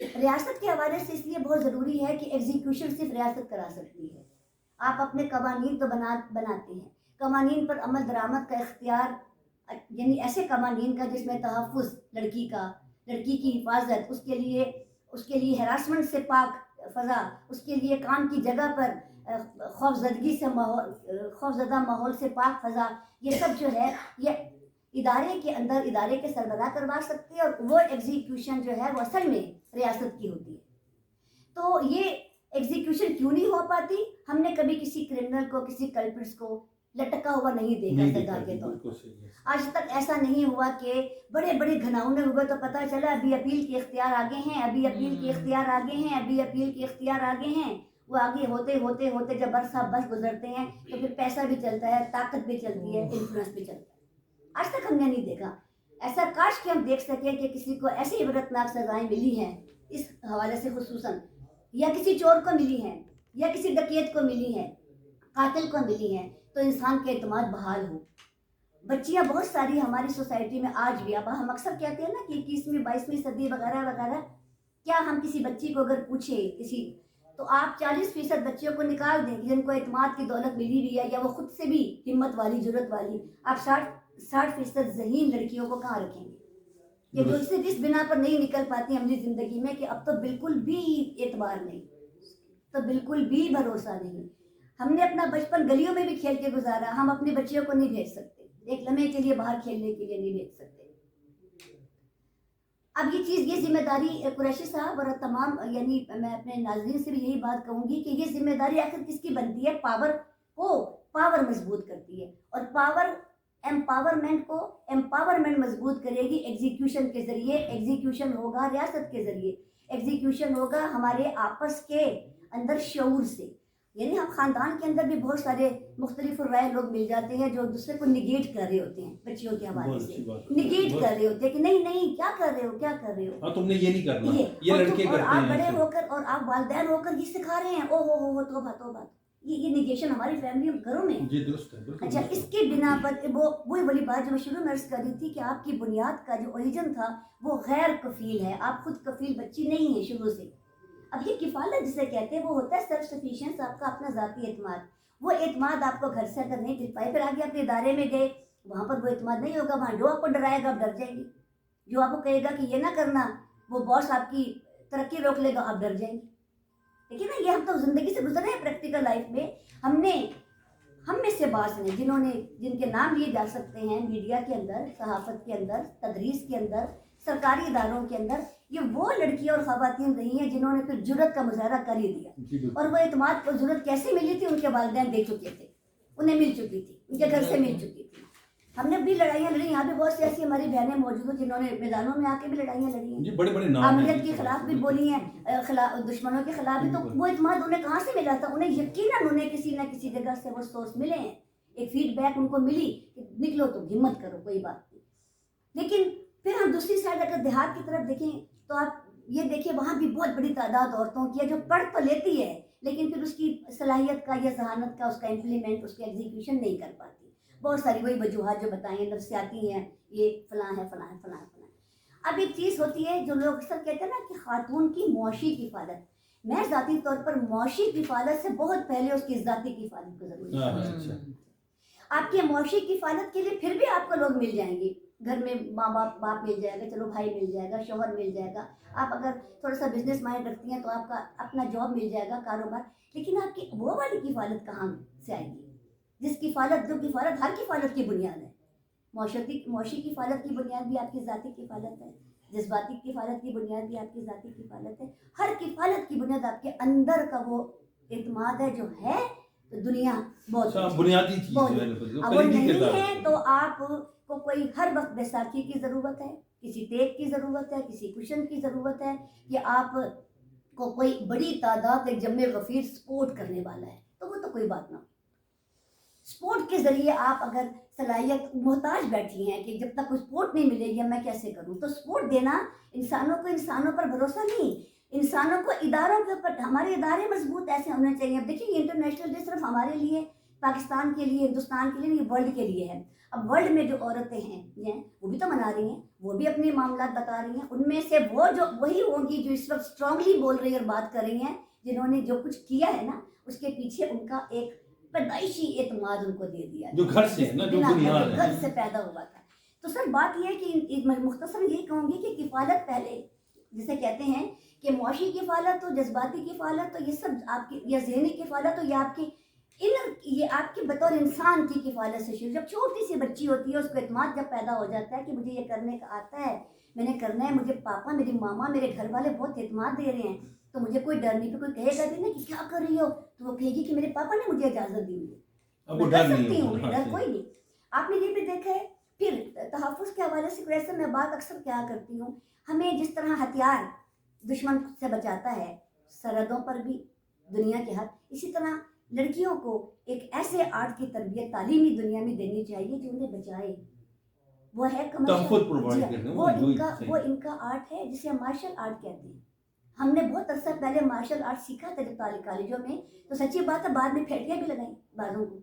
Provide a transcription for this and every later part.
ریاست کے حوالے سے اس لیے بہت ضروری ہے کہ ایگزیکیوشن صرف ریاست کرا سکتی ہے. آپ اپنے قوانین تو بناتے ہیں, قوانین پر عمل درآمد کا اختیار, یعنی ایسے قوانین کا جس میں تحفظ لڑکی کا, لڑکی کی حفاظت, اس کے لیے ہراسمنٹ سے پاک فضا, اس کے لیے کام کی جگہ پر خوف زدہ ماحول سے پاک فضا, یہ سب جو ہے یہ ادارے کے اندر ادارے کے سربراہ کروا سکتے ہیں, اور وہ ایگزیکیوشن جو ہے وہ اصل میں ریاست کی ہوتی ہے. تو یہ ایگزیکیوشن کیوں نہیں ہو پاتی؟ ہم نے کبھی کسی کرمنل کو, کسی کلپرٹس کو لٹکا ہوا نہیں دیکھا سزا کے طور پر. آج تک ایسا نہیں ہوا کہ بڑے بڑے گھناؤنے ہوئے تو پتہ چلا ابھی اپیل کے اختیار آگے ہیں, ابھی اپیل کے اختیار آگے ہیں, ابھی اپیل کے اختیار آگے ہیں. وہ آگے ہوتے ہوتے ہوتے جب برسہ برس گزرتے ہیں تو پھر پیسہ بھی چلتا ہے, طاقت بھی چلتی ہے, انفلوئنس بھی چلتا ہے. آج تک ہم نے نہیں دیکھا ایسا. کاش کہ ہم دیکھ سکیں کہ کسی کو ایسی عبرتناک سزائیں ملی ہیں اس حوالے سے خصوصاً, یا کسی چور کو ملی ہیں, یا کسی ڈکیت کو ملی ہیں, قاتل کو ملی ہیں, تو انسان کا اعتماد بحال ہو. بچیاں بہت ساری ہماری سوسائٹی میں آج بھی, اب ہم اکثر کہتے ہیں نا کہ 21ویں 22ویں صدی وغیرہ وغیرہ, کیا ہم کسی بچی کو اگر پوچھیں تو آپ 40% بچیوں کو نکال دیں جن کو اعتماد کی دولت ملی ہوئی ہے, یا وہ خود سے بھی ہمت والی, جرت والی. آپ 60% ذہین لڑکیوں کو کہاں رکھیں گے کہ جو صرف اس بنا پر نہیں نکل پاتی عملی زندگی میں کہ اب تو بالکل بھی اعتبار نہیں, تو بالکل بھی بھروسہ نہیں. ہم نے اپنا بچپن گلیوں میں بھی کھیل کے گزارا, ہم اپنی بچیوں کو نہیں بھیج سکتے, ایک لمحے کے لیے باہر کھیلنے کے لیے نہیں بھیج سکتے. اب یہ ذمہ داری قریشی صاحب اور تمام, یعنی میں اپنے ناظرین سے بھی یہی بات کہوں گی کہ یہ ذمہ داری آخر کس کی بنتی ہے؟ پاور مضبوط کرتی ہے, اور پاور امپاورمنٹ مضبوط کرے گی ایگزیکیوشن کے ذریعے. ایگزیکیوشن ہوگا ریاست کے ذریعے, ایگزیکیوشن ہوگا ہمارے آپس کے اندر شعور سے. یعنی ہم خاندان کے اندر بھی بہت سارے مختلف رائے لوگ مل جاتے ہیں جو دوسرے کو نگیٹ کر رہے ہوتے ہیں, بچیوں کے حوالے سے نگیٹ کر رہے ہوتے ہیں کہ نہیں کیا کر رہے ہو, تم نے یہ نہیں کرنا, یہ لڑکے اور کرتے آپ ہیں, بڑے ہو کر اور آپ والدین ہو کر یہ سکھا رہے ہیں, او توبہ. یہ نگیشن ہماری فیملی گھروں میں. جی درست ہے, بالکل. اچھا, اس کے بنا پر وہی والی بات جو میں شروع میں عرض کر رہی تھی کہ آپ کی بنیاد کا جو اوریجن تھا وہ غیر کفیل ہے, آپ خود کفیل بچی نہیں ہیں شروع سے. اب یہ کفالت جسے کہتے ہیں وہ ہوتا ہے سیلف سفیشینس, آپ کا اپنا ذاتی اعتماد. وہ اعتماد آپ کو گھر سے اگر نہیں مل پائے, پھر آگے اپنے ادارے میں گئے, وہاں پر وہ اعتماد نہیں ہوگا. وہاں جو آپ کو ڈرائے گا آپ ڈر جائیں گے, جو آپ کو کہے گا کہ یہ نہ کرنا, وہ باس آپ کی ترقی روک لے گا, آپ ڈر جائیں گے. دیکھیے نا, یہ ہم تو زندگی سے گزرے ہیں پریکٹیکل لائف میں. ہم میں سے بعض نے جن کے نام لیے جا سکتے ہیں میڈیا کے اندر, صحافت کے اندر, تدریس کے اندر, سرکاری اداروں کے اندر, یہ وہ لڑکیاں اور خواتین رہی ہیں جنہوں نے پھر جرت کا مظاہرہ کر ہی دیا. اور وہ اعتماد کو جرت کیسے ملی تھی؟ ان کے والدین دے چکے تھے, انہیں مل چکی تھی, ان کے گھر سے مل چکی تھی. ہم نے بھی لڑائیاں لڑی, یہاں بھی بہت سی ایسی ہماری بہنیں موجود ہیں جنہوں نے میدانوں میں آ کے بھی لڑائیاں لڑی ہیں, بڑے بڑے نام امریت کے خلاف بھی بولی ہیں, دشمنوں کے خلاف بھی. تو وہ اعتماد انہیں کہاں سے ملا تھا؟ انہیں یقیناً انہیں کسی نہ کسی جگہ سے وہ سورس ملے ہیں, ایک فیڈ بیک ان کو ملی کہ نکلو تو ہمت کرو, کوئی بات نہیں. لیکن پھر ہم دوسری سائڈ اگر دیہات کی طرف دیکھیں تو آپ یہ دیکھیں وہاں بھی بہت بڑی تعداد عورتوں کی ہے جو پڑھ تو لیتی ہے لیکن پھر اس کی صلاحیت کا یا ذہانت کا, اس کا امپلیمنٹ, اس کے ایگزیکیوشن نہیں کر پاتی. بہت ساری وہی وجوہات جو بتائیں, نفسیاتی ہیں, یہ فلاں ہے. اب ایک چیز ہوتی ہے جو لوگ اکثر کہتے ہیں نا کہ خاتون کی معاشی کفالت. میں ذاتی طور پر معاشی کفالت سے بہت پہلے اس کی ذاتی کفالت کو ضروری ہے. آپ کی معاشی کفالت کے لیے پھر بھی آپ کو لوگ مل جائیں گے, گھر میں ماں باپ مل جائے گا, چلو بھائی مل جائے گا, شوہر مل جائے گا. آپ اگر تھوڑا سا بزنس مائنڈ رکھتی ہیں تو آپ کا اپنا جاب مل جائے گا, کاروبار. لیکن آپ کی وہ والی کفالت کہاں سے آئے گی جو کفالت ہر کفالت کی بنیاد ہے. معاشی کفالت کی بنیاد بھی آپ کی ذاتی کفالت ہے, جذباتی کفالت کی بنیاد بھی آپ کی ذاتی کفالت ہے. ہر کفالت کی بنیاد آپ کے اندر کا وہ اعتماد ہے جو ہے دنیا بہت بنیادی چیز ہے. اب وہ نہیں ہے تو آپ کو کوئی ہر وقت بیساکھی کی ضرورت ہے, کسی ٹیپ کی ضرورت ہے, کسی کشن کی ضرورت ہے, کہ آپ کو کوئی بڑی تعداد ایک جمع غفیر سپورٹ کرنے والا ہے, تو وہ تو کوئی بات نہ. سپورٹ کے ذریعے آپ اگر صلاحیت محتاج بیٹھی ہیں کہ جب تک کوئی سپورٹ نہیں ملے گی میں کیسے کروں, تو سپورٹ دینا انسانوں پر بھروسہ نہیں, انسانوں کو اداروں کے اوپر. ہمارے ادارے مضبوط ایسے ہونے چاہیے. اب دیکھیں یہ انٹرنیشنل ڈے صرف ہمارے لیے, پاکستان کے لیے, ہندوستان کے لیے, یہ ورلڈ کے لیے ہے. اب ورلڈ میں جو عورتیں ہیں وہ بھی تو منا رہی ہیں, وہ بھی اپنے معاملات بتا رہی ہیں. ان میں سے وہ جو وہی ہوں گی جو اس وقت اسٹرانگلی بول رہی ہیں اور بات کر رہی ہیں, جنہوں نے جو کچھ کیا ہے نا اس کے پیچھے ان کا ایک پیدائشی اعتماد ان کو دے دیا جو گھر سے ہے نا, جو بنیاد ہے, گھر سے پیدا ہوا تھا. تو سر بات یہ ہے کہ مختصر یہ کہوں گی کہ کفالت پہلے جسے کہتے ہیں کہ معاشی کفالت تو جذباتی کفالت تو یہ سب آپ کی, یا ذہنی کفالت تو یہ آپ کی یہ آپ کے بطور انسان کی کفالت سے شروع. جب چھوٹی سی بچی ہوتی ہے اس کو اعتماد جب پیدا ہو جاتا ہے کہ مجھے یہ کرنے کا آتا ہے, میں نے کرنا ہے, مجھے پاپا میری ماما میرے گھر والے بہت اعتماد دے رہے ہیں, تو مجھے کوئی ڈر نہیں. پہ کوئی کہے گا بھی نا کہ کیا کر رہی ہو, تو وہ کہے گی کہ میرے پاپا نے مجھے اجازت دی ہوئی ہے, میں کر سکتی ہوں, ڈر کوئی نہیں. آپ نے یہ بھی دیکھا ہے. پھر تحفظ کے حوالے سے ویسے میں بات اکثر کیا کرتی ہوں, ہمیں جس طرح ہتھیار دشمن سے بچاتا ہے سرحدوں پر بھی دنیا کے حد, اسی طرح لڑکیوں کو ایک ایسے آرٹ کی تربیت تعلیمی دنیا میں دینی چاہیے جو انہیں بچائے. وہ ہے کمرشل, وہ ان کا آرٹ ہے جسے ہم مارشل آرٹ کہتے ہیں. ہم نے بہت عرصہ پہلے مارشل آرٹ سیکھا تھا جب کالجوں میں, تو سچی بات ہے بعد میں پھیٹیاں بھی لگائیں بازوں کو,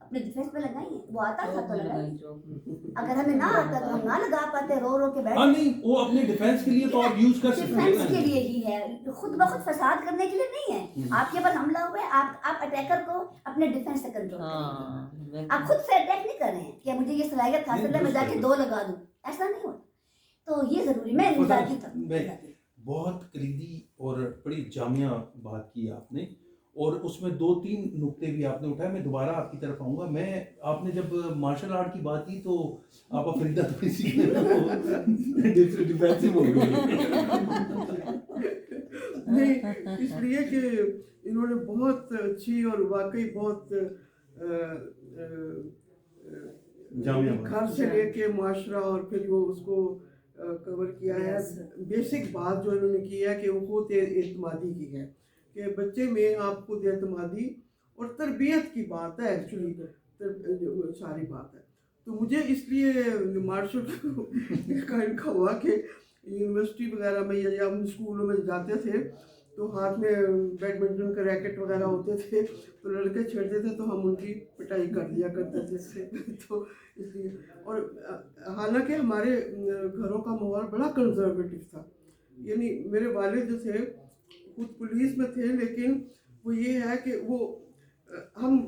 اپنے ڈیفینس میں لگائی ہیں. وہ آتا تھا تو لگائی, اگر ہمیں نہ آتا تو ہم نہ لگا پاتے, رو رو کے بیٹھ. نہیں, وہ اپنے ڈیفینس کے لیے تو آپ یوز کر سکتے ہیں, ڈیفینس کے لیے ہی ہے, خود بخود فساد کرنے کے لیے نہیں ہے. آپ کے اوپر حملہ ہوا ہے, آپ اٹیکر کو اپنے ڈیفینس سے کنٹرول کریں. آپ خود سے اٹیک نہیں کر رہے ہیں کہ مجھے یہ صلاحیت حاصل ہے میں جا کے 2 لگا دوں, ایسا نہیں ہوتا. تو یہ ضروری, میں بہت کلیدی اور بڑی جامعہ بات کی آپ نے, اور اس میں 2-3 نقطے بھی آپ نے اٹھائے. میں دوبارہ آپ کی طرف آؤں گا. میں آپ نے جب مارشل آرٹ کی بات کی تو آپ افریدہ تو سیکھنے ڈیفینسو ہو گئے. نہیں, اس لیے کہ انہوں نے بہت اچھی اور واقعی بہت گھر سے لے کے معاشرہ اور پھر وہ اس کو کور کیا ہے. بیسک بات جو انہوں نے کی ہے کہ وہ خود اعتمادی کی ہے, کہ بچے میں آپ خود اعتمادی اور تربیت کی بات ہے, ایکچولی ساری بات ہے. تو مجھے اس لیے مارشل کا ہوا کہ یونیورسٹی وغیرہ میں یا ہم اسکولوں میں جاتے تھے تو ہاتھ میں بیڈمنٹن کے ریکٹ وغیرہ ہوتے تھے, تو لڑکے چھیڑتے تھے تو ہم ان کی پٹائی کر دیا کرتے تھے. تو اس لیے, اور حالانکہ ہمارے گھروں کا ماحول بڑا کنزرویٹو تھا. یعنی میرے والد جو تھے خود پولیس میں تھے, لیکن وہ یہ ہے کہ وہ ہم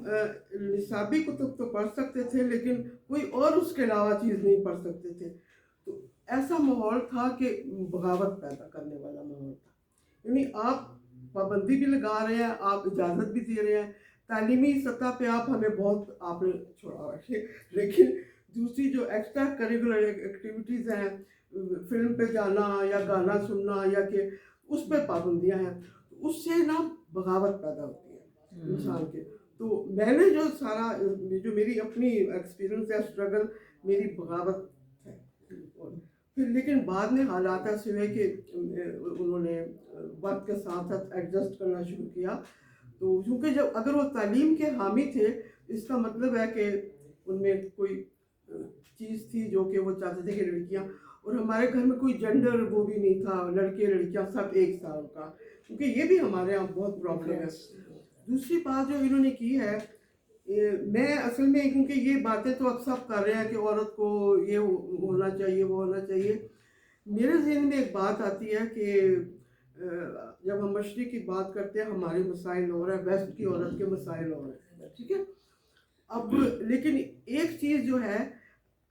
نصابی کتب تو پڑھ سکتے تھے لیکن کوئی اور اس کے علاوہ چیز نہیں پڑھ سکتے تھے. تو ایسا ماحول تھا کہ بغاوت پیدا کرنے والا ماحول تھا. یعنی آپ پابندی بھی لگا رہے ہیں, آپ اجازت بھی دے رہے ہیں, تعلیمی سطح پہ آپ ہمیں بہت آپ نے چھوڑا ہے, لیکن دوسری جو ایکسٹرا کریکولر ایکٹیویٹیز ہیں, فلم پہ جانا یا گانا سننا یا کہ اس پہ پابندیاں ہیں, اس سے نا بغاوت پیدا ہوتی ہے انسان کے. تو میں نے جو سارا جو میری اپنی ایکسپیرئنس ہے اسٹرگل, میری بغاوت ہے. پھر لیکن بعد میں حالات ایسے ہوئے کہ انہوں نے وقت کے ساتھ ساتھ ایڈجسٹ کرنا شروع کیا. تو کیونکہ جب اگر وہ تعلیم کے حامی تھے, اس کا مطلب ہے کہ ان میں کوئی چیز تھی جو کہ وہ چاہتے تھے کہ لڑکیاں, اور ہمارے گھر میں کوئی جینڈر وہ بھی نہیں تھا, لڑکے لڑکیاں سب ایک سال کا, کیونکہ یہ بھی ہمارے یہاں بہت پرابلم ہے. دوسری بات جو انہوں نے کی ہے, میں اصل میں کیونکہ یہ باتیں تو اب سب کر رہے ہیں کہ عورت کو یہ ہونا چاہیے وہ ہونا چاہیے, میرے ذہن میں ایک بات آتی ہے کہ جب ہم مشرق کی بات کرتے ہیں ہمارے مسائل ہو رہے ہیں, ویسٹ کی عورت کے مسائل ہو رہے ہیں, ٹھیک ہے. اب لیکن ایک چیز جو ہے,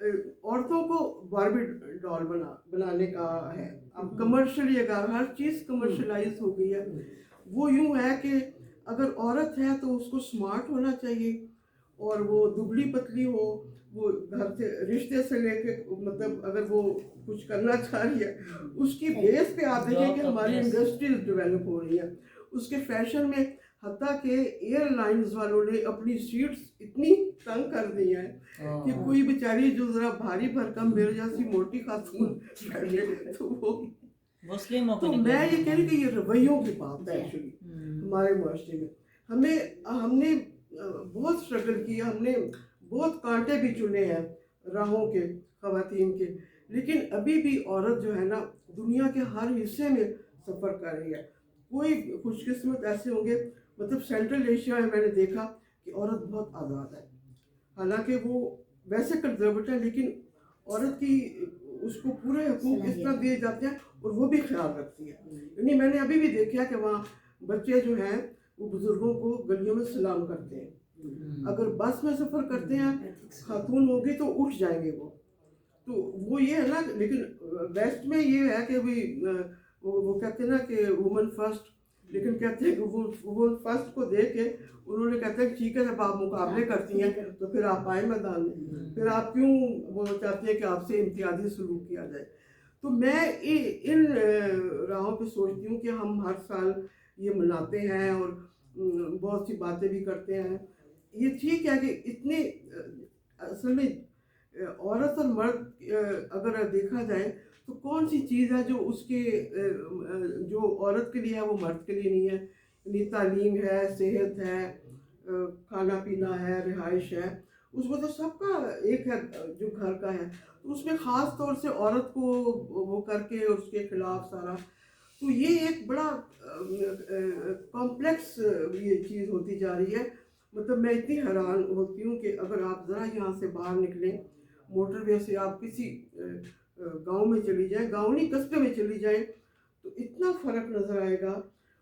عورتوں کو باربی ڈال بنانے کا ہے. اب کمرشلی اگر ہر چیز کمرشلائز ہو گئی ہے, وہ یوں ہے کہ اگر عورت ہے تو اس کو سمارٹ ہونا چاہیے, اور وہ دبلی پتلی ہو, وہ گھر سے رشتے سے لے کے مطلب اگر وہ کچھ کرنا چاہ رہی ہے, اس کی بیس پہ آپ دیکھیں کہ ہماری انڈسٹریز ڈیولپ ہو رہی ہے. اس کے فیشن میں حتیٰ کہ ایئر لائنز والوں نے اپنی سیٹس اتنی تنگ کر دی ہیں کہ کوئی بیچاری جو ذرا بھاری بھرکم میرے جیسی موٹی خاتون بیٹھے تو وہ, تو میں یہ کہہ رہی کہ یہ رویوں کی بات ہے ایکچولی ہمارے معاشرے میں. ہم نے بہت اسٹرگل کیا, ہم نے بہت کانٹے بھی چنے ہیں راہوں کے خواتین کے, لیکن ابھی بھی عورت جو ہے نا دنیا کے ہر حصے میں سفر کر رہی ہے. کوئی خوش قسمت ایسے ہوں گے, مطلب سینٹرل ایشیا میں میں نے دیکھا کہ عورت بہت آزاد ہے, حالانکہ وہ ویسے کنزرویٹو ہے, لیکن عورت کی اس کو پورے حقوق اس طرح دیے جاتے ہیں اور وہ بھی خیال رکھتی ہے. یعنی میں نے ابھی بھی دیکھا کہ وہاں بچے جو ہیں وہ بزرگوں کو گلیوں میں سلام کرتے ہیں. اگر بس میں سفر کرتے ہیں خاتون ہوگی تو اٹھ جائیں گے وہ. تو وہ یہ ہے نا. لیکن ویسٹ میں یہ ہے کہ وہ کہتے ہیں نا کہ وومن فرسٹ, لیکن کہتے ہیں کہ وہ وومن فرسٹ کو دیکھ کے انہوں نے کہتے ہیں کہ ٹھیک ہے جب آپ مقابلے کرتی ہیں تو پھر آپ آئیں میدان میں, پھر آپ کیوں وہ چاہتی ہیں کہ آپ سے امتیازی سلوک کیا جائے. تو میں ان راہوں پہ سوچتی ہوں کہ ہم ہر سال یہ مناتے ہیں اور بہت سی باتیں بھی کرتے ہیں. یہ ٹھیک ہے کہ اتنے اصل میں عورت اور مرد اگر دیکھا جائے تو کون سی چیز ہے جو اس کے جو عورت کے لیے ہے وہ مرد کے لیے نہیں ہے. یعنی تعلیم ہے, صحت ہے, کھانا پینا ہے, رہائش ہے, اس میں تو سب کا ایک ہے جو گھر کا ہے. تو اس میں خاص طور سے عورت کو وہ کر کے اور اس کے خلاف سارا, تو یہ ایک بڑا کمپلیکس یہ چیز ہوتی جا رہی ہے. مطلب میں اتنی حیران ہوتی ہوں کہ اگر آپ ذرا یہاں سے باہر نکلیں, موٹر وے سے آپ کسی گاؤں میں چلی جائیں, گاؤں نہیں قصبے میں چلی جائیں, تو اتنا فرق نظر آئے گا.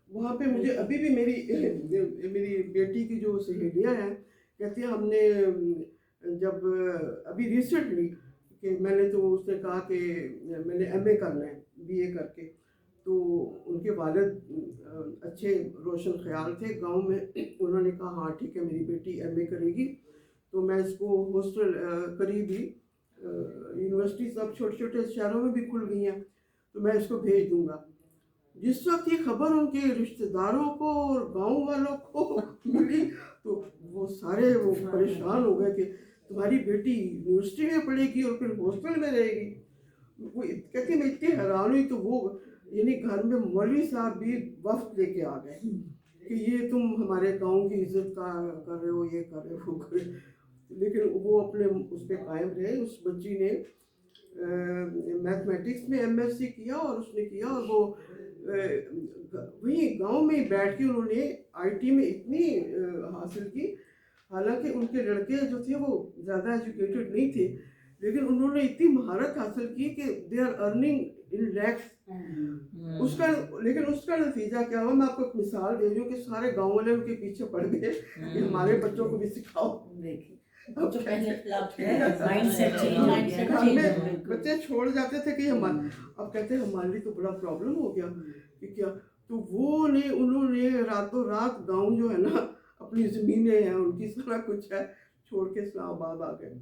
وہاں پہ مجھے ابھی بھی میری بیٹی کی جو سہیلیاں ہیں کہتی ہیں ہم نے جب ابھی ریسنٹلی کہ میں نے تو اس نے کہا کہ میں نے ایم اے کرنا ہے, بی اے کر کے. تو ان کے والد اچھے روشن خیال تھے گاؤں میں, انہوں نے کہا ہاں ٹھیک ہے میری بیٹی ایم اے کرے گی تو میں اس کو ہاسٹل قریب ہی یونیورسٹی سب چھوٹے چھوٹے شہروں میں بھی کھل گئی ہیں تو میں اس کو بھیج دوں گا. جس وقت یہ خبر ان کے رشتہ داروں کو اور گاؤں والوں کو ملی تو وہ سارے وہ پریشان ہو گئے کہ تمہاری بیٹی یونیورسٹی میں پڑھے گی اور پھر ہاسٹل میں رہے گی. وہ کہتی میں اتنی حیران ہوئی. تو وہ یعنی گھر میں مولوی صاحب بھی وفد لے کے آ گئے کہ یہ تم ہمارے گاؤں کی عزت کر رہے ہو, یہ کر رہے ہو, وہ کر رہے. لیکن وہ اپنے اس پہ قائم رہے. اس بچی نے میتھمیٹکس میں ایم ایس سی کیا اور اس نے کیا, اور وہ وہیں گاؤں میں بیٹھ کے انہوں نے آئی ٹی میں اتنی حاصل کی. حالانکہ ان کے لڑکے جو تھے وہ زیادہ ایجوکیٹڈ نہیں تھے, لیکن انہوں نے اتنی مہارت حاصل کی کہ they are earning in lakhs. لیکن اس کا نتیجہ کیا ہوا, میں آپ کو ایک مثال دے رہی ہوں کہ سارے گاؤں والے ان کے پیچھے پڑ گئے کہ ہمارے بچوں کو بھی سکھاؤ. بچے چھوڑ جاتے تھے کہ اب کہتے ہیں ہمارے لیے تو بڑا پرابلم ہو گیا کہ کیا. تو انہوں نے راتوں رات گاؤں جو ہے نا اپنی زمینیں ہیں ان کی سارا کچھ ہے چھوڑ کے اسلام آباد آ گئے,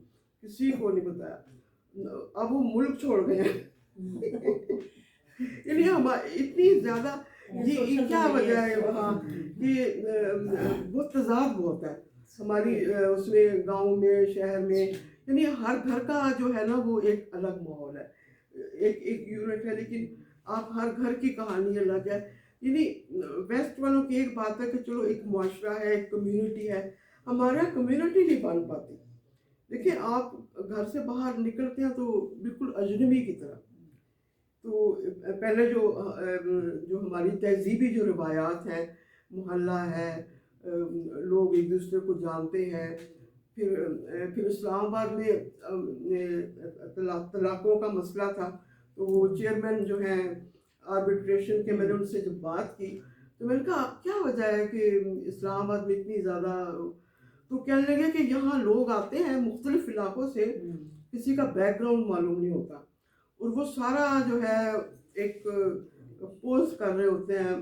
کسی کو نہیں بتایا. اب وہ ملک چھوڑ گئے ہیں. یعنی اتنی زیادہ یہ کیا وجہ ہے وہاں کہ بہت تضاد بہت ہے ہماری اس میں گاؤں میں شہر میں. یعنی ہر گھر کا جو ہے نا وہ ایک الگ ماحول ہے, ایک یونٹ ہے, لیکن آپ ہر گھر کی کہانی الگ ہے. یعنی ویسٹ والوں کی ایک بات ہے کہ چلو ایک معاشرہ ہے, ایک کمیونٹی ہے. ہمارا کمیونٹی نہیں بن پاتی. دیکھیں آپ گھر سے باہر نکلتے ہیں تو بالکل اجنبی کی طرح. تو پہلے جو ہماری تہذیبی جو روایات ہیں, محلہ ہے, لوگ ایک دوسرے کو جانتے ہیں. پھر اسلام آباد میں طلاقوں کا مسئلہ تھا تو وہ چیئرمین جو ہیں آربیٹریشن کے, میں نے ان سے جب بات کی تو میں نے کہا کیا وجہ ہے کہ اسلام آباد میں اتنی زیادہ. تو کہنے لگے کہ یہاں لوگ آتے ہیں مختلف علاقوں سے, کسی کا بیک گراؤنڈ معلوم نہیں ہوتا, اور وہ سارا جو ہے ایک پوز کر رہے ہوتے ہیں.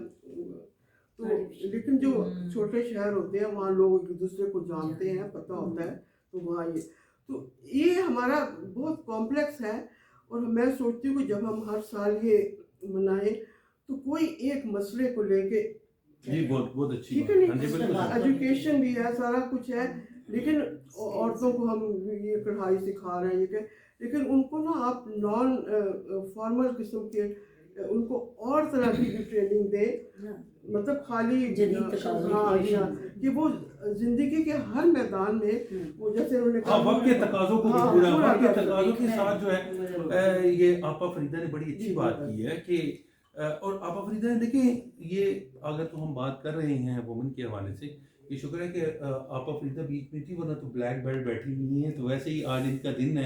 تو لیکن جو چھوٹے شہر ہوتے ہیں وہاں لوگ ایک دوسرے کو جانتے ہیں, پتہ ہوتا ہے. تو وہاں یہ ہمارا بہت کمپلیکس ہے. اور میں سوچتی ہوں کہ جب ہم ہر سال یہ منائیں تو کوئی ایک مسئلے کو لے کے بہت اچھی ٹھیک ہے نہیں, ایجوکیشن بھی ہے, سارا کچھ ہے, لیکن عورتوں کو ہم یہ کڑھائی سکھا رہے ہیں یہ کہ, لیکن ان کو نا آپ نان فارمل قسم کے ان کو اور طرح کی ٹریننگ دیں. مطلب خالی کہ وہ زندگی کے ہر میدان میں وہ جیسے انہوں نے کہا وقت کے تقاضوں کو پورا, وقت کے تقاضوں کے ساتھ جو ہے یہ آپا فریدہ نے بڑی اچھی بات کی ہے کہ, اور آپا فریدہ نے دیکھیں یہ اگر تو ہم بات کر رہے ہیں وومن کے حوالے سے, یہ شکر ہے کہ آپا فریدہ بیچ میں تھی, ورنہ تو بلیک بیلٹ بیٹھی ہوئی ہیں. تو ویسے ہی آج ان کا دن ہے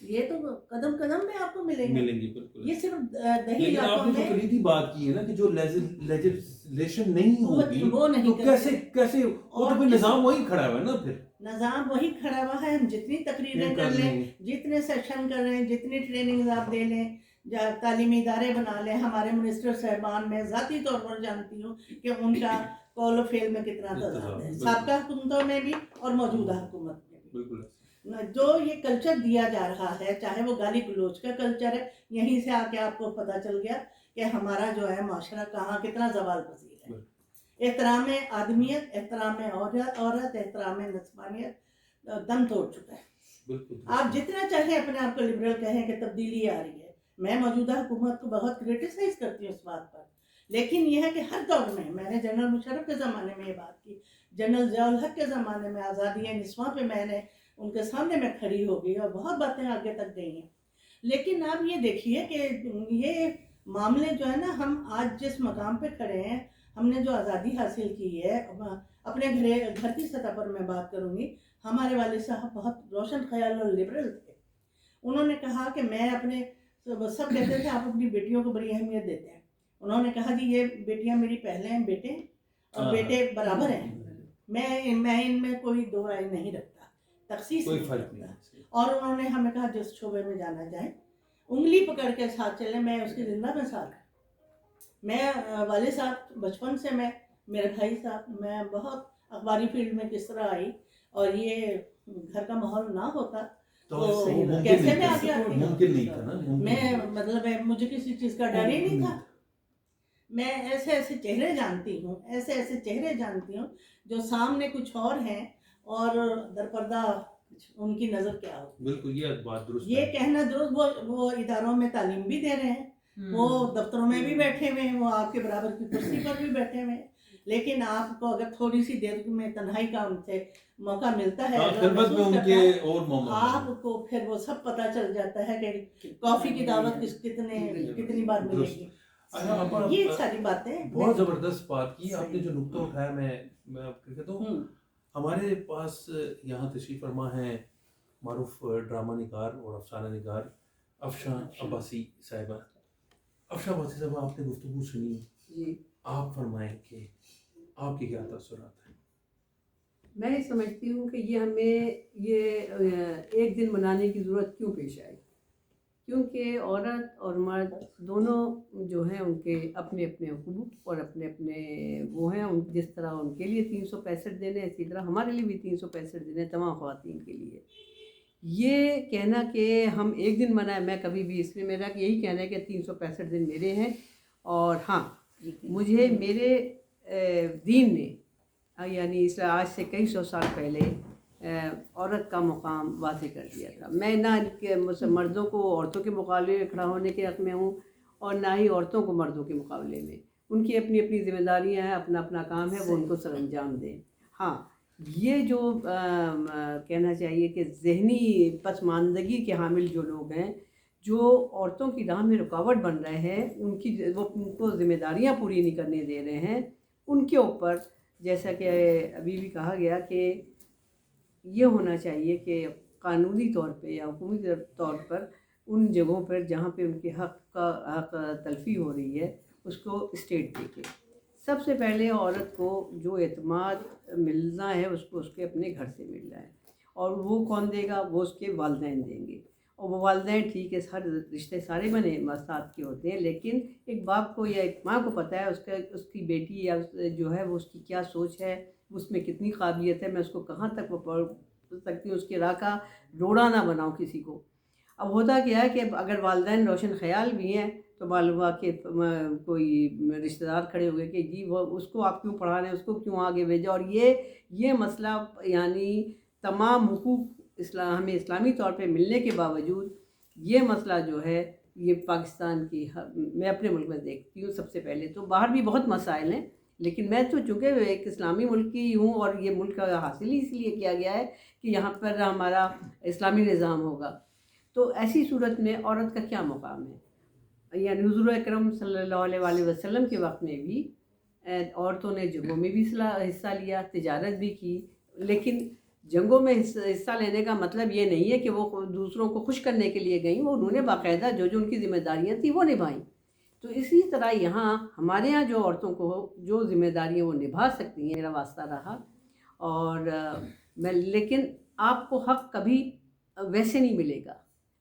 یہ تو قدم قدم میں آپ کو ملیں گے. ملیں گے بالکل. یہ صرف دیہی لیکن آپ علاقوں نے جو میں کلیدی بات کی ہے نا کہ جو لیجسلیشن نہیں ہوگی وہ نہیں تو کرتے. کیسے وہ تو پھر نظام وہی کھڑا ہوا ہے نا. پھر نظام وہی کھڑا ہوا ہے. ہم جتنی تقریریں کر لیں، جتنے سیشن کر لیں، جتنی ٹریننگ آپ دے لیں، تعلیمی ادارے بنا لیں. ہمارے منسٹر صاحبان میں ذاتی طور پر جانتی ہوں کہ ان کا قول و فعل میں کتنا تضاد ہے، سابقہ حکومتوں میں بھی اور موجودہ حکومت میں بھی. بالکل جو یہ کلچر دیا جا رہا ہے، چاہے وہ گالی گلوچ کا کلچر ہے، یہیں سے آ کے آپ کو پتہ چل گیا کہ ہمارا جو ہے معاشرہ کہاں کتنا زوال پذیر ہے. احترام آدمیت، احترام عورت، احترام نسوانیت دم توڑ چکا ہے. بالکل. آپ جتنا چاہیں اپنے آپ کو لبرل کہیں کہ تبدیلی آ رہی ہے، میں موجودہ حکومت کو بہت کرٹیسائز کرتی ہوں اس بات پر، لیکن یہ ہے کہ ہر دور میں نے جنرل مشرف کے زمانے میں یہ بات کی، جنرل ضیاء الحق کے زمانے میں آزادی نسواں پہ میں نے ان کے سامنے میں کھڑی ہو گئی اور بہت باتیں آگے تک گئی ہیں. لیکن آپ یہ دیکھیے کہ یہ معاملے جو ہے نا، ہم آج جس مقام پہ کھڑے ہیں، ہم نے جو آزادی حاصل کی ہے، اپنے گھر کی سطح پر میں بات کروں گی. ہمارے والد صاحب بہت روشن خیال اور لبرل تھے. انہوں نے کہا کہ میں اپنے سب کہتے تھے آپ اپنی بیٹیوں کو بڑی اہمیت دیتے ہیں. انہوں نے کہا جی یہ بیٹیاں میری پہلے ہیں بیٹے اور بیٹے برابر ہیں، میں ان میں کوئی دو رائے نہیں رکھتا، تخصیص کوئی نہیں فرق نہیں. رکھتا. اور انہوں نے ہمیں کہا جس شعبے میں جانا چاہیں انگلی پکڑ کے ساتھ چلیں. میں اس کی زندہ مثال ہوں. میں والد صاحب بچپن سے، میں میرے بھائی صاحب، میں بہت اخباری فیلڈ میں کس طرح آئی، اور یہ گھر کا ماحول نہ ہوتا تو کیسے میں آگے آتی. ممکن نہیں تھا نا. میں مطلب مجھے کسی چیز کا ڈر ہی نہیں تھا. میں ایسے ایسے چہرے جانتی ہوں جو سامنے کچھ اور ہیں اور درپردہ ان کی نظر کیا ہو. بالکل یہ بات درست یہ کہنا درست. وہ اداروں میں تعلیم بھی دے رہے ہیں، وہ دفتروں میں بھی بیٹھے ہوئے ہیں، وہ آپ کے برابر کی کرسی پر بھی بیٹھے ہوئے ہیں. لیکن آپ کو اگر تھوڑی سی دیر میں تنہائی کا ان سے موقع ملتا ہے، خلوت میں ان کے اور آپ کو پھر وہ سب پتہ چل جاتا ہے کہ کافی کی دعوت کتنی بار ملے گی. یہ ساری باتیں بہت زبردست بات کی آپ نے. جو نقطہ اٹھایا میں آپ کو کہتا ہوں، ہمارے پاس یہاں تشریف فرما ہیں معروف ڈرامہ نگار اور افسانہ نگار افشاں عباسی صاحبہ. افشاں عباسی صاحبہ، آپ نے گفتگو سنی، آپ فرمائیں کہ آپ کے کیا تاثرات ہیں؟ میں یہ سمجھتی ہوں کہ یہ ہمیں ایک دن منانے کی ضرورت کیوں پیش آئی، کیونکہ عورت اور مرد دونوں جو ہیں ان کے اپنے اپنے حقوق اور اپنے اپنے وہ ہیں. جس طرح ان کے لیے 365 دن ہے، اسی طرح ہمارے لیے بھی 365 دن ہے تمام خواتین کے لیے. یہ کہنا کہ ہم ایک دن منائیں، میں کبھی بھی اس میں میرا یہی کہنا ہے کہ 365 دن میرے ہیں. اور ہاں، مجھے میرے دین نے یعنی آج سے کئی سو سال پہلے عورت کا مقام واضح کر دیا تھا. میں نہ مردوں کو عورتوں کے مقابلے میں کھڑا ہونے کے حق میں ہوں اور نہ ہی عورتوں کو مردوں کے مقابلے میں. ان کی اپنی اپنی ذمہ داریاں ہیں، اپنا اپنا کام ہے، وہ ان کو سر انجام دیں. ہاں، یہ جو کہنا چاہیے کہ ذہنی پسماندگی کے حامل جو لوگ ہیں، جو عورتوں کی راہ میں رکاوٹ بن رہے ہیں، ان کو ذمہ داریاں پوری نہیں کرنے دے رہے ہیں، ان کے اوپر جیسا کہ ابھی بھی کہا گیا کہ یہ ہونا چاہیے کہ قانونی طور پہ یا حکومتی طور پر ان جگہوں پر جہاں پہ ان کے حق تلفی ہو رہی ہے اس کو اسٹیٹ دیکھے. سب سے پہلے عورت کو جو اعتماد ملنا ہے اس کو اس کے اپنے گھر سے مل رہا ہے، اور وہ کون دے گا؟ وہ اس کے والدین دیں گے. اور وہ والدین ٹھیک ہے، ہر رشتے سارے بنے مساوات کے ہوتے ہیں، لیکن ایک باپ کو یا ایک ماں کو پتہ ہے اس کی بیٹی یا جو ہے وہ اس کی کیا سوچ ہے، اس میں کتنی قابلیت ہے، میں اس کو کہاں تک وہ پڑھ سکتی ہوں، اس کے راہ کا روڑا نہ بناؤں کسی کو. اب ہوتا کیا ہے کہ اگر والدین روشن خیال بھی ہیں تو معلوم ہوا کہ کوئی رشتہ دار کھڑے ہوئے کہ جی وہ اس کو آپ کیوں پڑھا رہے ہیں، اس کو کیوں آگے بھیجا. اور یہ مسئلہ یعنی تمام حقوق ہمیں اسلامی طور پہ ملنے کے باوجود یہ مسئلہ جو ہے یہ پاکستان کی میں اپنے ملک میں دیکھتی ہوں. سب سے پہلے تو باہر بھی بہت مسائل ہیں، لیکن میں تو چونکہ ایک اسلامی ملک کی ہوں اور یہ ملک حاصل ہی اس لیے کیا گیا ہے کہ یہاں پر ہمارا اسلامی نظام ہوگا. تو ایسی صورت میں عورت کا کیا مقام ہے؟ یعنی حضور اکرم صلی اللہ علیہ وآلہ وسلم کے وقت میں بھی عورتوں نے جنگوں میں بھی حصہ لیا، تجارت بھی کی، لیکن جنگوں میں حصہ لینے کا مطلب یہ نہیں ہے کہ وہ دوسروں کو خوش کرنے کے لیے گئیں، وہ انہوں نے باقاعدہ جو ان کی ذمہ داریاں تھیں وہ نبھائیں. تو اسی طرح یہاں ہمارے یہاں جو عورتوں کو جو ذمہ داریاں وہ نبھا سکتی ہیں، میرا واسطہ رہا. اور لیکن آپ کو حق کبھی ویسے نہیں ملے گا.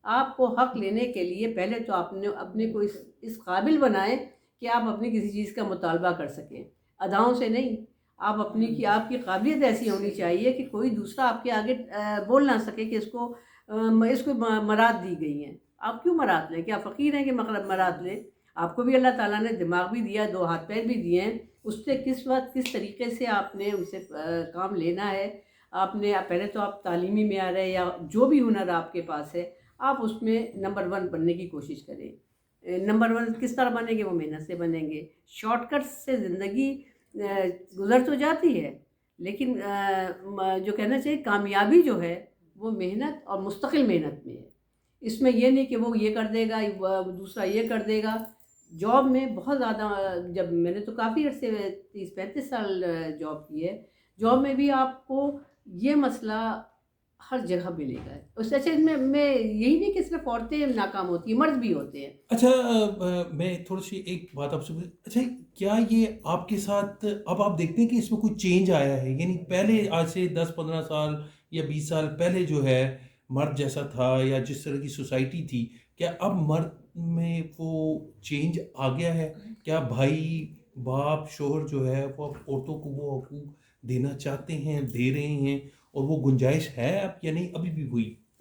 آپ کو حق لینے کے لیے پہلے تو آپ نے اپنے کو اس قابل بنائیں کہ آپ اپنی کسی چیز کا مطالبہ کر سکیں، اداؤں سے نہیں. آپ آپ کی قابلیت ایسی ہونی چاہیے کہ کوئی دوسرا آپ کے آگے بول نہ سکے کہ اس کو مراد دی گئی ہیں. آپ کیوں مراد لیں؟ کیا فقیر ہیں کہ مراد لیں؟ آپ کو بھی اللہ تعالیٰ نے دماغ بھی دیا، 2 ہاتھ پیر بھی دیے ہیں. اس سے کس وقت کس طریقے سے آپ نے ان سے کام لینا ہے. آپ نے پہلے تو آپ تعلیمی معیار ہے یا جو بھی ہنر آپ کے پاس ہے، آپ اس میں نمبر 1 بننے کی کوشش کریں. نمبر 1 کس طرح بنیں گے؟ وہ محنت سے بنیں گے. شارٹ کٹ سے زندگی گزر تو جاتی ہے، لیکن جو کہنا چاہیے کامیابی جو ہے وہ محنت اور مستقل محنت میں ہے. اس میں یہ نہیں کہ وہ یہ کر دے گا دوسرا یہ کر دے گا. جاب میں بہت زیادہ، جب میں نے تو کافی عرصے 30-35 سال جاب کی ہے، جاب میں بھی آپ کو یہ مسئلہ ہر جگہ ملے گا. اس اچھا میں یہی نہیں کہ صرف عورتیں ناکام ہوتی ہیں، مرد بھی ہوتے ہیں. اچھا میں تھوڑی سی ایک بات آپ سے اچھا کیا یہ آپ کے ساتھ اب آپ دیکھتے ہیں کہ اس میں کوئی چینج آیا ہے؟ یعنی پہلے آج سے 10-15 سال یا 20 سال پہلے جو ہے مرد جیسا تھا یا جس طرح کی سوسائٹی تھی، کیا اب مرد میں وہ چینج آ گیا ہے؟ کیا بھائی باپ شوہر جو ہے وہ اب عورتوں کو وہ حقوق دینا چاہتے ہیں، دے رہے ہیں، اور وہ گنجائش ہے اب یا نہیں ابھی بھی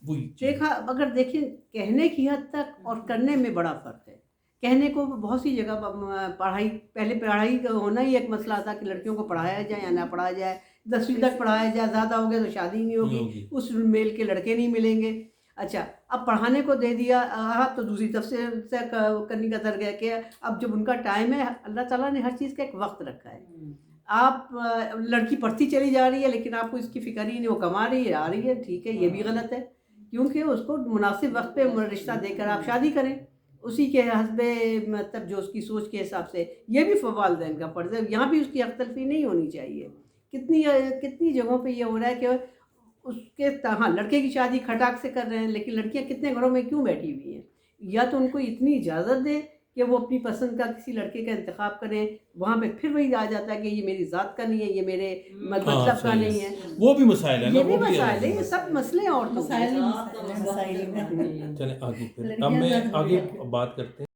وہی دیکھا اگر دیکھیں کہنے کی حد تک اور کرنے میں بڑا فرق ہے. کہنے کو بہت سی جگہ پہلے پڑھائی کا ہونا ہی ایک مسئلہ تھا کہ لڑکیوں کو پڑھایا جائے یا نہ پڑھایا جائے، 10ویں تک پڑھایا جائے، زیادہ ہو گیا تو شادی نہیں ہوگی، اس میل کے لڑکے نہیں ملیں گے. اچھا اب پڑھانے کو دے دیا تو دوسری طرف سے کرنے کا در گیا کہ اب جب ان کا ٹائم ہے، اللہ تعالیٰ نے ہر چیز کا ایک وقت رکھا ہے. آپ لڑکی پڑھتی چلی جا رہی ہے لیکن آپ کو اس کی فکر ہی نہیں، وہ کما رہی ہے آ رہی ہے، ٹھیک ہے یہ بھی غلط ہے، کیونکہ اس کو مناسب وقت پہ رشتہ دے کر آپ شادی کریں اسی کے حسب مطلب جو اس کی سوچ کے حساب سے. یہ بھی والدین کا فرض ہے، یہاں بھی اس کی حق تلفی نہیں ہونی چاہیے. کتنی جگہوں پہ یہ ہو رہا ہے کہ اس کے ہاں لڑکے کی شادی کھٹاک سے کر رہے ہیں، لیکن لڑکیاں کتنے گھروں میں کیوں بیٹھی ہوئی ہیں؟ یا تو ان کو اتنی اجازت دیں کہ وہ اپنی پسند کا کسی لڑکے کا انتخاب کریں. وہاں پہ پھر وہی آ جاتا ہے کہ یہ میری ذات کا نہیں ہے، یہ میرے مطلب کا نہیں ہے. وہ بھی مسائل ہے نا، یہ بھی مسائل ہے، یہ سب مسئلے ہیں. اور مسائل چلیں آگے پھر اب میں آگے بات کرتے ہیں.